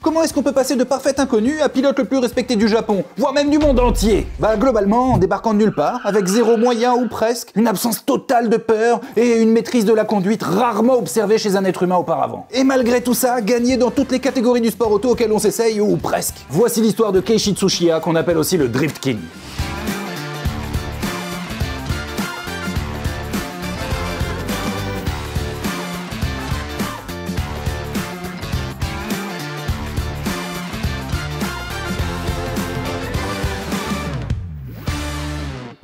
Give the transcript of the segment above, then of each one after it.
Comment est-ce qu'on peut passer de parfait inconnu à pilote le plus respecté du Japon, voire même du monde entier? Bah globalement, en débarquant de nulle part, avec zéro moyen ou presque, une absence totale de peur et une maîtrise de la conduite rarement observée chez un être humain auparavant. Et malgré tout ça, gagner dans toutes les catégories du sport auto auquel on s'essaye, ou presque. Voici l'histoire de Keiichi Tsuchiya, qu'on appelle aussi le Drift King.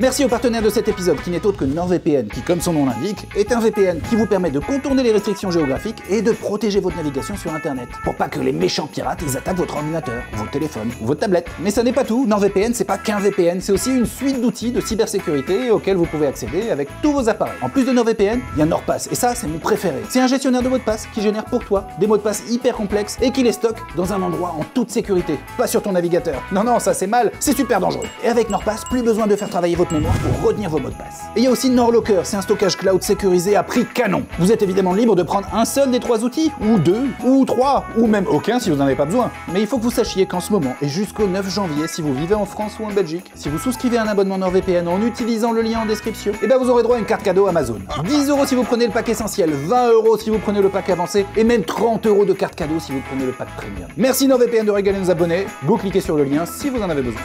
Merci aux partenaires de cet épisode qui n'est autre que NordVPN qui, comme son nom l'indique, est un VPN qui vous permet de contourner les restrictions géographiques et de protéger votre navigation sur internet. Pour pas que les méchants pirates ils attaquent votre ordinateur, votre téléphone ou votre tablette. Mais ça n'est pas tout, NordVPN c'est pas qu'un VPN, c'est aussi une suite d'outils de cybersécurité auxquels vous pouvez accéder avec tous vos appareils. En plus de NordVPN, il y a NordPass et ça c'est mon préféré. C'est un gestionnaire de mots de passe qui génère pour toi des mots de passe hyper complexes et qui les stocke dans un endroit en toute sécurité, pas sur ton navigateur. Non, ça c'est mal, c'est super dangereux. Et avec NordPass, plus besoin de faire travailler votre mémoire pour retenir vos mots de passe. Et il y a aussi NordLocker, c'est un stockage cloud sécurisé à prix canon. Vous êtes évidemment libre de prendre un seul des 3 outils, ou 2, ou 3, ou même aucun si vous n'en avez pas besoin. Mais il faut que vous sachiez qu'en ce moment, et jusqu'au 9 janvier, si vous vivez en France ou en Belgique, si vous souscrivez à un abonnement NordVPN en utilisant le lien en description, et ben vous aurez droit à une carte cadeau Amazon. 10€ si vous prenez le pack essentiel, 20€ si vous prenez le pack avancé, et même 30€ de carte cadeau si vous prenez le pack premium. Merci NordVPN de régaler nos abonnés, go cliquez sur le lien si vous en avez besoin.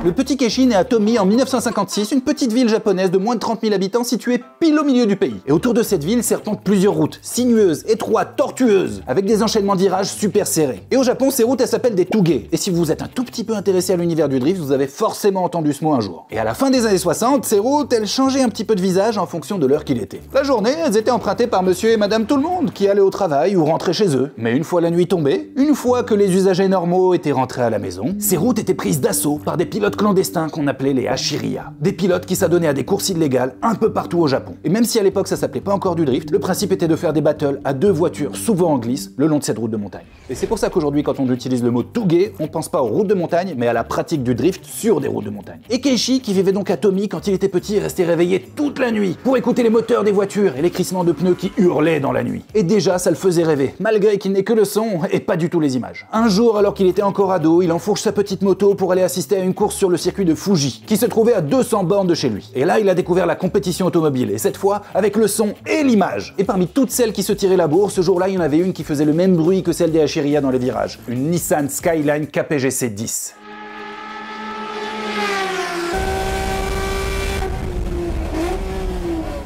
Le petit Keiichi naît à Tomi en 1956, une petite ville japonaise de moins de 30 000 habitants située pile au milieu du pays. Et autour de cette ville serpentent plusieurs routes, sinueuses, étroites, tortueuses, avec des enchaînements de virages super serrés. Et au Japon, ces routes elles s'appellent des touge. Et si vous êtes un tout petit peu intéressé à l'univers du drift, vous avez forcément entendu ce mot un jour. Et à la fin des années 60, ces routes elles changeaient un petit peu de visage en fonction de l'heure qu'il était. La journée, elles étaient empruntées par monsieur et madame tout le monde, qui allaient au travail ou rentraient chez eux. Mais une fois la nuit tombée, une fois que les usagers normaux étaient rentrés à la maison, ces routes étaient prises d'assaut par des pilotes clandestins qu'on appelait les Hashiriya. Des pilotes qui s'adonnaient à des courses illégales un peu partout au Japon. Et même si à l'époque ça s'appelait pas encore du drift, le principe était de faire des battles à 2 voitures, souvent en glisse, le long de cette route de montagne. Et c'est pour ça qu'aujourd'hui quand on utilise le mot touge, on pense pas aux routes de montagne, mais à la pratique du drift sur des routes de montagne. Et Keiichi, qui vivait donc à Tomi quand il était petit, restait réveillé toute la nuit pour écouter les moteurs des voitures et les crissements de pneus qui hurlaient dans la nuit. Et déjà ça le faisait rêver, malgré qu'il n'ait que le son et pas du tout les images. Un jour, alors qu'il était encore ado, il enfourche sa petite moto pour aller assister à une course sur le circuit de Fuji, qui se trouvait à 200 bornes de chez lui. Et là, il a découvert la compétition automobile, et cette fois, avec le son et l'image. Et parmi toutes celles qui se tiraient la bourre, ce jour-là, il y en avait une qui faisait le même bruit que celle des Hashiriya dans les virages. Une Nissan Skyline KPGC 10.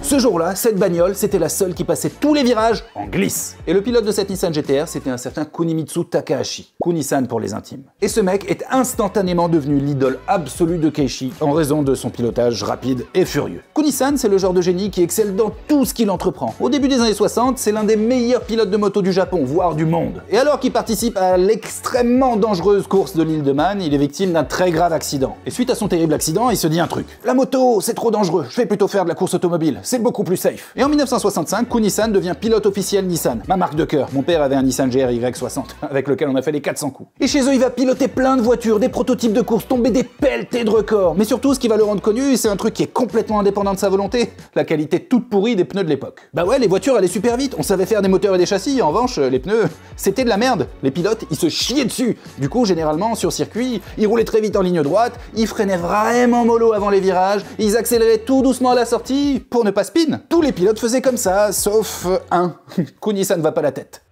Ce jour-là, cette bagnole, c'était la seule qui passait tous les virages en glisse. Et le pilote de cette Nissan GTR, c'était un certain Kunimitsu Takahashi, Kunisan pour les intimes. Et ce mec est instantanément devenu l'idole absolue de Keiichi en raison de son pilotage rapide et furieux. Kunisan, c'est le genre de génie qui excelle dans tout ce qu'il entreprend. Au début des années 60, c'est l'un des meilleurs pilotes de moto du Japon, voire du monde. Et alors qu'il participe à l'extrêmement dangereuse course de l'île de Man, il est victime d'un très grave accident. Et suite à son terrible accident, il se dit un truc. La moto, c'est trop dangereux, je vais plutôt faire de la course automobile. C'est beaucoup plus safe. Et en 1965, Kunisan devient pilote officiel Nissan, ma marque de cœur. Mon père avait un Nissan GR-Y 60, avec lequel on a fait les 400 coups. Et chez eux, il va piloter plein de voitures, des prototypes de course, tomber des pelletés de records. Mais surtout, ce qui va le rendre connu, c'est un truc qui est complètement indépendant de sa volonté, la qualité toute pourrie des pneus de l'époque. Bah ouais, les voitures allaient super vite, on savait faire des moteurs et des châssis, en revanche, les pneus, c'était de la merde. Les pilotes, ils se chiaient dessus. Du coup, généralement, sur circuit, ils roulaient très vite en ligne droite, ils freinaient vraiment mollo avant les virages, ils accéléraient tout doucement à la sortie pour ne pas spin. Tous les pilotes faisaient comme ça, sauf un. Kuni, ça ne va pas la tête.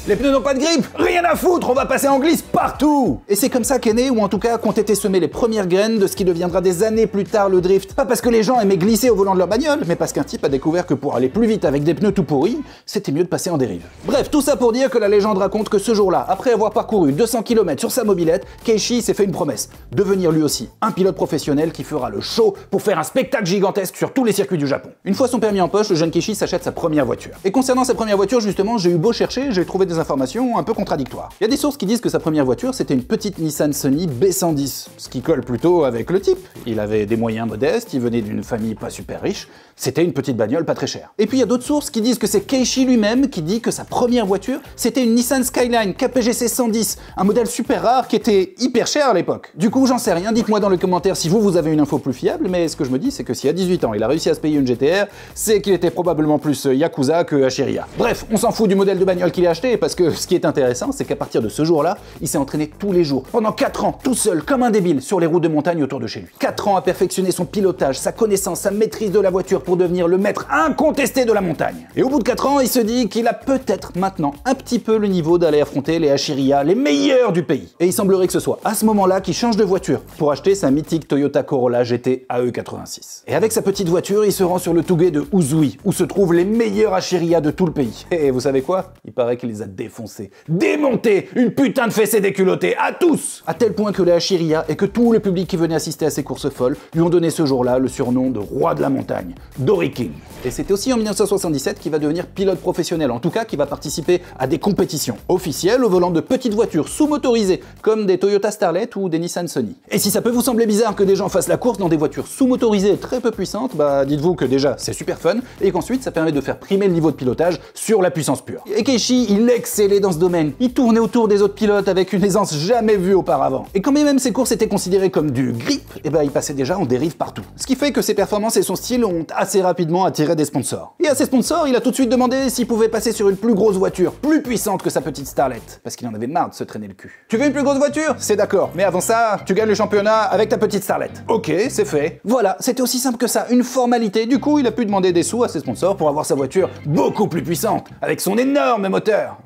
Les pneus n'ont pas de grippe, rien à foutre, on va passer en glisse partout. Et c'est comme ça qu'est né, ou en tout cas qu'ont été semées les premières graines de ce qui deviendra des années plus tard le drift. Pas parce que les gens aimaient glisser au volant de leur bagnole, mais parce qu'un type a découvert que pour aller plus vite avec des pneus tout pourris, c'était mieux de passer en dérive. Bref, tout ça pour dire que la légende raconte que ce jour-là, après avoir parcouru 200 km sur sa mobilette, Keiichi s'est fait une promesse, devenir lui aussi un pilote professionnel qui fera le show pour faire un spectacle gigantesque sur tous les circuits du Japon. Une fois son permis en poche, le jeune Keiichi s'achète sa première voiture. Et concernant sa première voiture, justement, j'ai eu beau chercher, j'ai trouvé des des informations un peu contradictoires. Il y a des sources qui disent que sa première voiture, c'était une petite Nissan Sunny B110, ce qui colle plutôt avec le type. Il avait des moyens modestes, il venait d'une famille pas super riche, c'était une petite bagnole pas très chère. Et puis il y a d'autres sources qui disent que c'est Keiichi lui-même qui dit que sa première voiture, c'était une Nissan Skyline KPGC 110, un modèle super rare qui était hyper cher à l'époque. Du coup, j'en sais rien, dites-moi dans les commentaires si vous avez une info plus fiable, mais ce que je me dis, c'est que si à 18 ans, il a réussi à se payer une GTR, c'est qu'il était probablement plus Yakuza que Hachiria. Bref, on s'en fout du modèle de bagnole qu'il a acheté, parce que ce qui est intéressant, c'est qu'à partir de ce jour-là, il s'est entraîné tous les jours, pendant 4 ans, tout seul, comme un débile, sur les routes de montagne autour de chez lui. 4 ans à perfectionner son pilotage, sa connaissance, sa maîtrise de la voiture pour devenir le maître incontesté de la montagne. Et au bout de 4 ans, il se dit qu'il a peut-être maintenant un petit peu le niveau d'aller affronter les Hachiria, les meilleurs du pays. Et il semblerait que ce soit à ce moment-là qu'il change de voiture pour acheter sa mythique Toyota Corolla GT AE86. Et avec sa petite voiture, il se rend sur le Touguet de Uzui, où se trouvent les meilleurs Hachiria de tout le pays. Et vous savez quoi? Il paraît qu'il les a défoncés, démontés, une putain de fessée déculottée, à tous! À tel point que les Hachiria et que tout le public qui venait assister à ces courses folles lui ont donné ce jour-là le surnom de roi de la montagne, Dory King. Et c'est aussi en 1977 qu'il va devenir pilote professionnel, en tout cas qu'il va participer à des compétitions officielles au volant de petites voitures sous-motorisées, comme des Toyota Starlet ou des Nissan Sunny. Et si ça peut vous sembler bizarre que des gens fassent la course dans des voitures sous-motorisées très peu puissantes, bah dites-vous que déjà c'est super fun, et qu'ensuite ça permet de faire primer le niveau de pilotage sur la puissance pure. Et Keiichi, il excellait dans ce domaine, il tournait autour des autres pilotes avec une aisance jamais vue auparavant. Et quand même ces courses étaient considérées comme du grip, et bah il passait déjà en dérive partout. Ce qui fait que ses performances et son style ont assez rapidement attiré des sponsors. Et à ces sponsors, il a tout de suite demandé s'il pouvait passer sur une plus grosse voiture, plus puissante que sa petite Starlet, parce qu'il en avait marre de se traîner le cul. Tu veux une plus grosse voiture? C'est d'accord, mais avant ça, tu gagnes le championnat avec ta petite Starlet. Ok, c'est fait. Voilà, c'était aussi simple que ça, une formalité. Du coup, il a pu demander des sous à ses sponsors pour avoir sa voiture beaucoup plus puissante, avec son énorme moteur.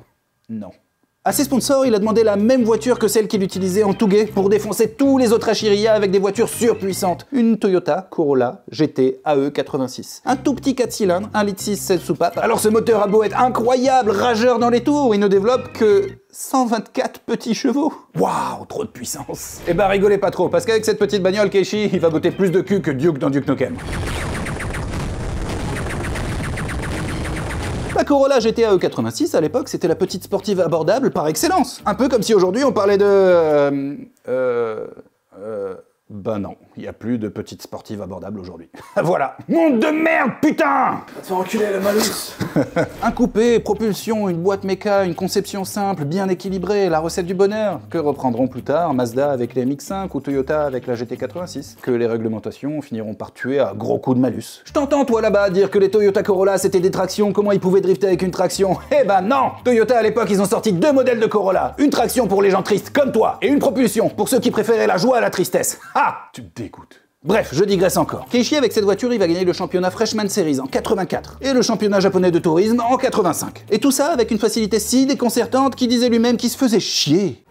Non. À ses sponsors, il a demandé la même voiture que celle qu'il utilisait en Touguet pour défoncer tous les autres Hachiria avec des voitures surpuissantes. Une Toyota Corolla GT AE86. Un tout petit 4 cylindres, 1,6 litre 7 soupapes. Alors ce moteur a beau être incroyable, rageur dans les tours, il ne développe que 124 petits chevaux. Waouh, trop de puissance. Eh ben rigolez pas trop, parce qu'avec cette petite bagnole, Keiichi, il va botter plus de cul que Duke dans Duke Nukem. La Corolla GT AE86, à l'époque, c'était la petite sportive abordable par excellence. Un peu comme si aujourd'hui on parlait de... Ben non, il n'y a plus de petites sportives abordables aujourd'hui. Voilà. Monde de merde, putain! Va te faire enculer la malus. Un coupé, propulsion, une boîte méca, une conception simple, bien équilibrée, la recette du bonheur, que reprendront plus tard Mazda avec les MX-5 ou Toyota avec la GT86, que les réglementations finiront par tuer à gros coups de malus. Je t'entends toi là-bas dire que les Toyota Corolla c'était des tractions, comment ils pouvaient drifter avec une traction? Eh ben non! Toyota à l'époque ils ont sorti 2 modèles de Corolla, une traction pour les gens tristes comme toi, et une propulsion pour ceux qui préféraient la joie à la tristesse. Ah! Tu me dégoûtes. Bref, je digresse encore. Keiichi, avec cette voiture, il va gagner le championnat Freshman Series en 84 et le championnat japonais de tourisme en 85. Et tout ça avec une facilité si déconcertante qu'il disait lui-même qu'il se faisait chier.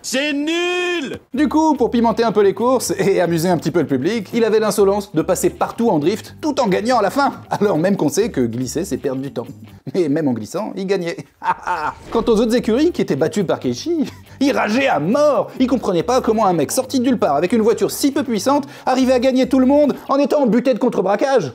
C'est nul! Du coup, pour pimenter un peu les courses et amuser un petit peu le public, il avait l'insolence de passer partout en drift tout en gagnant à la fin. Alors même qu'on sait que glisser, c'est perdre du temps. Mais même en glissant, il gagnait. Quant aux autres écuries qui étaient battues par Keiichi, ils rageaient à mort. Ils comprenaient pas comment un mec sorti de nulle part avec une voiture si peu puissante arrivait à gagner tout le monde en étant buté de contre-braquage.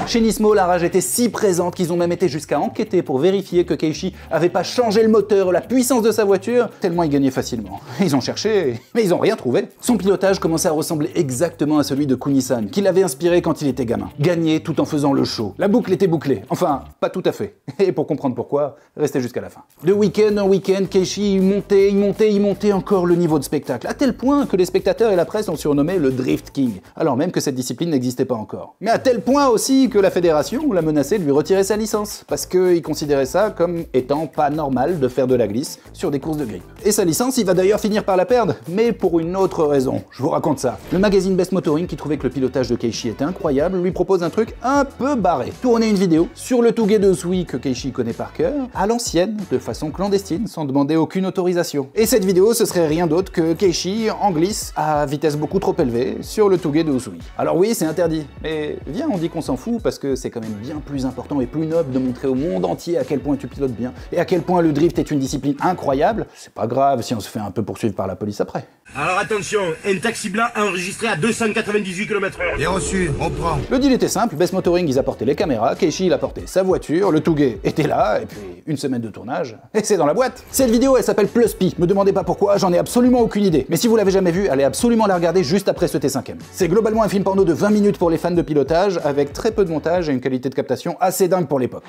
Chez Nismo, la rage était si présente qu'ils ont même été jusqu'à enquêter pour vérifier que Keiichi avait pas changé le moteur, la puissance de sa voiture, tellement il gagnait facilement. Ils ont cherché, mais ils ont rien trouvé. Son pilotage commençait à ressembler exactement à celui de Kunisan, qui l'avait inspiré quand il était gamin. Gagner tout en faisant le show. La boucle était bouclée. Enfin, pas tout à fait. Et pour comprendre pourquoi, restez jusqu'à la fin. De week-end en week-end, Keiichi montait encore le niveau de spectacle, à tel point que les spectateurs et la presse ont surnommé le Drift King, alors même que cette discipline n'existait pas encore. Mais à tel point aussi que la fédération l'a menacé de lui retirer sa licence, parce qu'il considérait ça comme étant pas normal de faire de la glisse sur des courses de grip. Et sa licence, il va d'ailleurs finir par la perdre, mais pour une autre raison. Je vous raconte ça. Le magazine Best Motoring, qui trouvait que le pilotage de Keiichi était incroyable, lui propose un truc un peu barré. Tourner une vidéo sur le Touguet de Uzui que Keiichi connaît par cœur, à l'ancienne, de façon clandestine, sans demander aucune autorisation. Et cette vidéo, ce serait rien d'autre que Keiichi en glisse à vitesse beaucoup trop élevée sur le Touguet de Uzui. Alors oui, c'est interdit, mais viens, on dit qu'on s'en fout parce que c'est quand même bien plus important et plus noble de montrer au monde entier à quel point tu pilotes bien et à quel point le drift est une discipline incroyable. C'est pas grave si on se fait un peu poursuivre par la police après. Alors attention, un taxi blanc enregistré à 298 km/h. Bien reçu, on prend. Le deal était simple, Best Motoring ils apportaient les caméras, Keishi il apportait sa voiture, le Touguet était là, et puis une semaine de tournage, et c'est dans la boîte. Cette vidéo elle s'appelle Plus Pi, me demandez pas pourquoi, j'en ai absolument aucune idée. Mais si vous l'avez jamais vue, allez absolument la regarder juste après ce T5ème. C'est globalement un film porno de 20 minutes pour les fans de pilotage, avec très peu de montage et une qualité de captation assez dingue pour l'époque.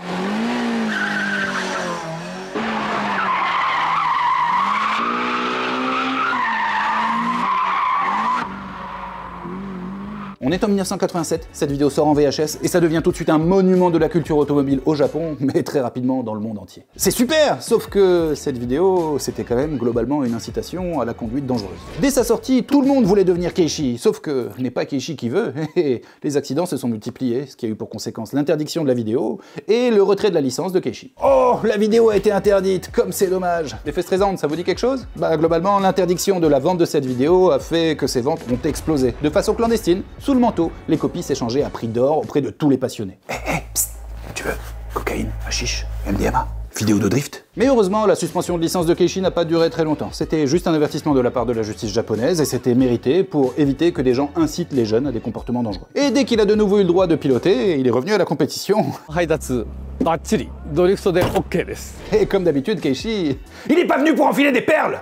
On est en 1987, cette vidéo sort en VHS et ça devient tout de suite un monument de la culture automobile au Japon, mais très rapidement dans le monde entier. C'est super, sauf que cette vidéo, c'était quand même globalement une incitation à la conduite dangereuse. Dès sa sortie, tout le monde voulait devenir Keishi, sauf que n'est pas Keishi qui veut, et les accidents se sont multipliés, ce qui a eu pour conséquence l'interdiction de la vidéo et le retrait de la licence de Keishi. Oh, la vidéo a été interdite, comme c'est dommage. L'effet Streisand, ça vous dit quelque chose? Bah globalement, l'interdiction de la vente de cette vidéo a fait que ses ventes ont explosé, de façon clandestine, sous le manteau, les copies s'échangeaient à prix d'or auprès de tous les passionnés. Psst, tu veux cocaïne, hashish, MDMA, vidéo de drift? Mais heureusement, la suspension de licence de Keishi n'a pas duré très longtemps. C'était juste un avertissement de la part de la justice japonaise et c'était mérité pour éviter que des gens incitent les jeunes à des comportements dangereux. Et dès qu'il a de nouveau eu le droit de piloter, il est revenu à la compétition. Et comme d'habitude, Keishi, il n'est pas venu pour enfiler des perles!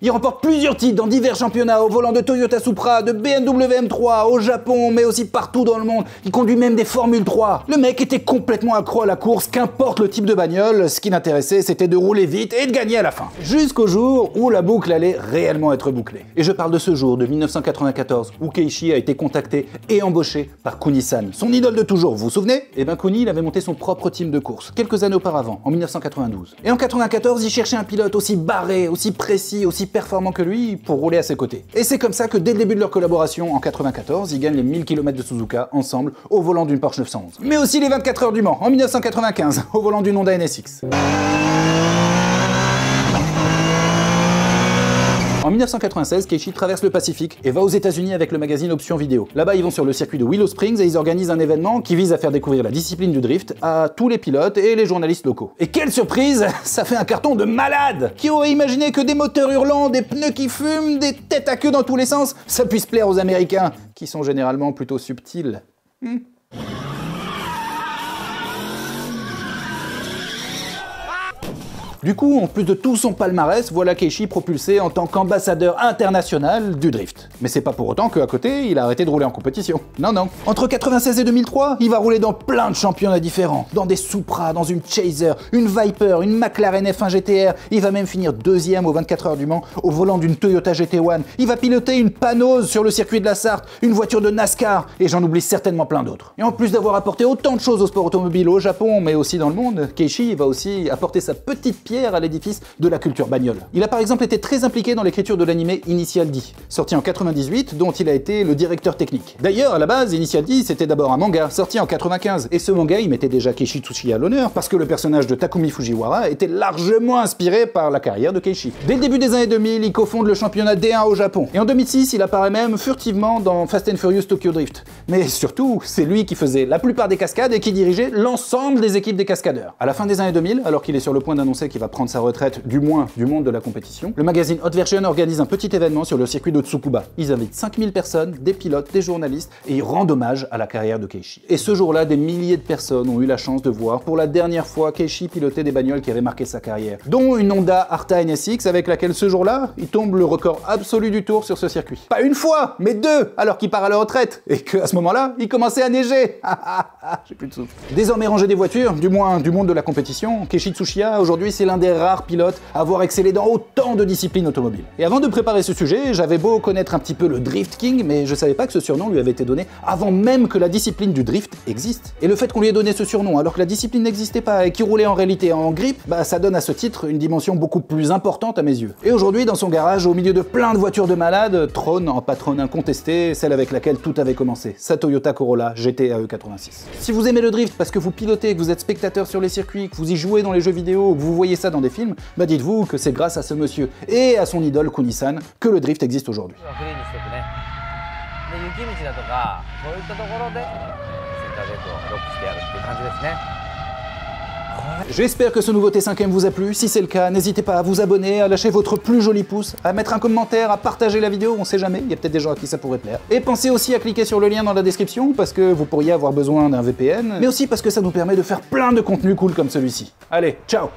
Il remporte plusieurs titres dans divers championnats au volant de Toyota Supra, de BMW M3, au Japon, mais aussi partout dans le monde. Il conduit même des Formule 3. Le mec était complètement accro à la course, qu'importe le type de bagnole, ce qui l'intéressait c'était de rouler vite et de gagner à la fin. Jusqu'au jour où la boucle allait réellement être bouclée. Et je parle de ce jour de 1994, où Keishi a été contacté et embauché par Kuni-san, son idole de toujours, vous vous souvenez? Eh ben Kuni, il avait monté son propre team de course, quelques années auparavant, en 1992. Et en 1994, il cherchait un pilote aussi barré, aussi précis, aussi performant que lui pour rouler à ses côtés. Et c'est comme ça que dès le début de leur collaboration, en 94, ils gagnent les 1000 km de Suzuka ensemble au volant d'une Porsche 911. Mais aussi les 24 heures du Mans en 1995 au volant d'une Honda NSX. En 1996, Keishi traverse le Pacifique et va aux États-Unis avec le magazine Option Vidéo. Là-bas, ils vont sur le circuit de Willow Springs et ils organisent un événement qui vise à faire découvrir la discipline du drift à tous les pilotes et les journalistes locaux. Et quelle surprise, ça fait un carton de malade! Qui aurait imaginé que des moteurs hurlants, des pneus qui fument, des têtes à queue dans tous les sens, ça puisse plaire aux Américains, qui sont généralement plutôt subtils. Du coup, en plus de tout son palmarès, voilà Keishi propulsé en tant qu'ambassadeur international du drift. Mais c'est pas pour autant qu'à côté, il a arrêté de rouler en compétition. Non, non. Entre 96 et 2003, il va rouler dans plein de championnats différents. Dans des Supra, dans une Chaser, une Viper, une McLaren F1 GTR. Il va même finir deuxième aux 24 heures du Mans au volant d'une Toyota GT1. Il va piloter une Panose sur le circuit de la Sarthe, une voiture de NASCAR, et j'en oublie certainement plein d'autres. Et en plus d'avoir apporté autant de choses au sport automobile au Japon, mais aussi dans le monde, Keishi va aussi apporter sa petite pierre à l'édifice de la culture bagnole. Il a par exemple été très impliqué dans l'écriture de l'animé Initial D, sorti en 98, dont il a été le directeur technique. D'ailleurs, à la base, Initial D, c'était d'abord un manga, sorti en 95, et ce manga, il mettait déjà Keishi Tsuchiya à l'honneur, parce que le personnage de Takumi Fujiwara était largement inspiré par la carrière de Keishi. Dès le début des années 2000, il cofonde le championnat D1 au Japon, et en 2006, il apparaît même furtivement dans Fast and Furious Tokyo Drift. Mais surtout, c'est lui qui faisait la plupart des cascades et qui dirigeait l'ensemble des équipes des cascadeurs. À la fin des années 2000, alors qu'il est sur le point d'annoncer qu'il va prendre sa retraite, du moins du monde de la compétition, le magazine Hot Version organise un petit événement sur le circuit de Tsukuba. Ils invitent 5000 personnes, des pilotes, des journalistes, et ils rendent hommage à la carrière de Keishi. Et ce jour-là, des milliers de personnes ont eu la chance de voir pour la dernière fois Keishi piloter des bagnoles qui avaient marqué sa carrière, dont une Honda Arta NSX avec laquelle ce jour-là, il tombe le record absolu du tour sur ce circuit. Pas une fois, mais deux, alors qu'il part à la retraite, et qu'à ce moment-là, il commençait à neiger. J'ai plus de souffle. Désormais rangé des voitures, du moins du monde de la compétition, Keishi Tsuchiya, aujourd'hui, c'est l'un des rares pilotes à avoir excellé dans autant de disciplines automobiles. Et avant de préparer ce sujet, j'avais beau connaître un petit peu le Drift King, mais je savais pas que ce surnom lui avait été donné avant même que la discipline du drift existe. Et le fait qu'on lui ait donné ce surnom alors que la discipline n'existait pas et qu'il roulait en réalité en grip, bah ça donne à ce titre une dimension beaucoup plus importante à mes yeux. Et aujourd'hui, dans son garage, au milieu de plein de voitures de malades, trône en patronne incontestée celle avec laquelle tout avait commencé, sa Toyota Corolla GT AE86. Si vous aimez le drift parce que vous pilotez, que vous êtes spectateur sur les circuits, que vous y jouez dans les jeux vidéo, que vous voyez ça ça dans des films, bah dites-vous que c'est grâce à ce monsieur et à son idole Kuni-san que le drift existe aujourd'hui. J'espère que ce nouveau T5M vous a plu. Si c'est le cas, n'hésitez pas à vous abonner, à lâcher votre plus joli pouce, à mettre un commentaire, à partager la vidéo, on sait jamais, il y a peut-être des gens à qui ça pourrait plaire. Et pensez aussi à cliquer sur le lien dans la description, parce que vous pourriez avoir besoin d'un VPN, mais aussi parce que ça nous permet de faire plein de contenus cool comme celui-ci. Allez, ciao!